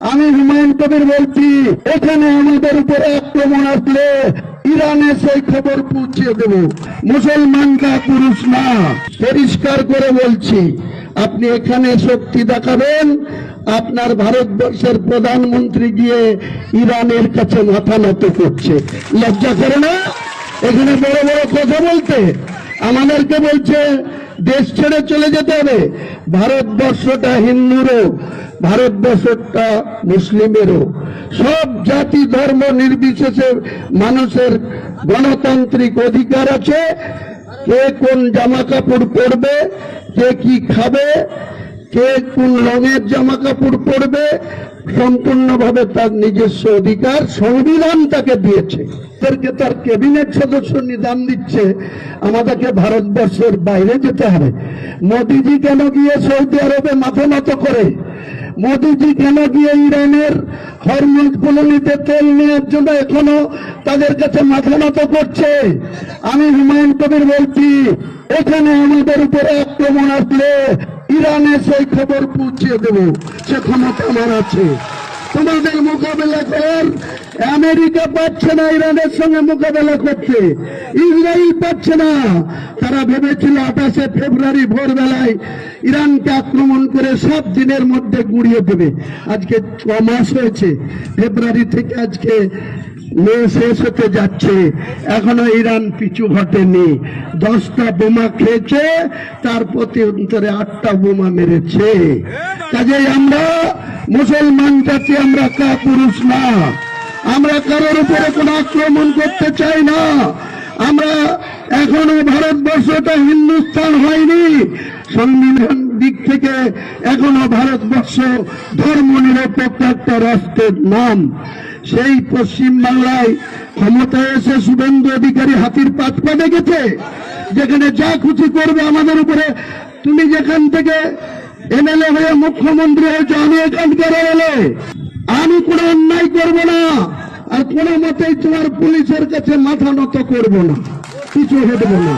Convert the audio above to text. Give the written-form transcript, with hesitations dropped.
আমি হুমায়ুন কবির বলছি, এখানে আমাদের উপরে আক্রমণ আসলে ইরানে সেই খবর পৌঁছে দেব। মুসলমানরা পুরুষ না, পরিষ্কার করে বলছি। আপনি এখানে শক্তি দেখাবেন, আপনার ভারতবর্ষের প্রধানমন্ত্রী গিয়ে ইরানের কাছে মাথা নত করছে। লজ্জা করে না এখানে বড় বড় কথা বলতে? আমাদেরকে বলছে দেশ ছেড়ে চলে যেতে হবে। ভারতবর্ষটা হিন্দুরও, ভারতবর্ষটা মুসলিমেরও, সব জাতি ধর্ম নির্বিশেষে মানুষের গণতান্ত্রিক অধিকার আছে। কে কোন জামা কাপড় পরবে, কে কি খাবে, কে কোন রঙের জামা কাপড় পরবে, সম্পূর্ণভাবে তার নিজস্ব অধিকার সংবিধান তাকে দিয়েছে। তার ক্যাবিনেট সদস্য নিদান দিচ্ছে আমাদেরকে ভারতবর্ষের বাইরে যেতে হবে। মোদিজি কেন গিয়ে সৌদি আরবে মাথা নত করে? মোদিজি কেন গিয়ে ইরানের হরমুজ কলোনিতে তেল নেওয়ার জন্য এখনো তাদের কাছে মাথা নত করছে? আমি হুমায়ুন কবির বলছি, এখানে আমাদের উপরে আক্রমণ আসলে ইরানে সেই খবর পৌঁছে দেব, সে ক্ষমতা আমার আছে। তোমাদের মোকাবেলা করার আমেরিকা পাচ্ছে না, ইরানের সঙ্গে মোকাবেলা করতে ইসরায়েল পাচ্ছে না। তারা ভেবেছিল 28 ফেব্রুয়ারি ভোরবেলায় ইরানকে আক্রমণ করে 7 দিনের মধ্যে গুড়িয়ে দেবে। আজকে 6 মাস হয়েছে, ফেব্রুয়ারি থেকে আজকে মে শেষ হতে যাচ্ছে, এখনো ইরান পিছু হটেনি। 10টা বোমা খেয়েছে, তার প্রতি অন্তরে 8টা বোমা মেরেছে। কাজেই আমরা মুসলমান জাতি, আমরা কাপুরুষ না, আমরা কারোর উপরে কোন আক্রমণ করতে চাই না। আমরা এখনো ভারতবর্ষটা হিন্দুস্তান হয়নি, সংবিধান দিক থেকে এখনো ভারতবর্ষ ধর্ম নিরপেক্ষ একটা রাষ্ট্রের নাম। সেই পশ্চিম বাংলায় ক্ষমতায় এসে শুভেন্দু অধিকারী হাতির পাত পা দেখেছে, যেখানে যা খুশি করবে আমাদের উপরে। তুমি যেখান থেকে এমএলএ হয়ে মুখ্যমন্ত্রী হয়েছে, আমি এখানকার এমএলএ, আমি কোনো অন্যায় করব না, আর কোনো মতেই তোমার পুলিশের কাছে মাথা নত করব না, কিছু হটবো না।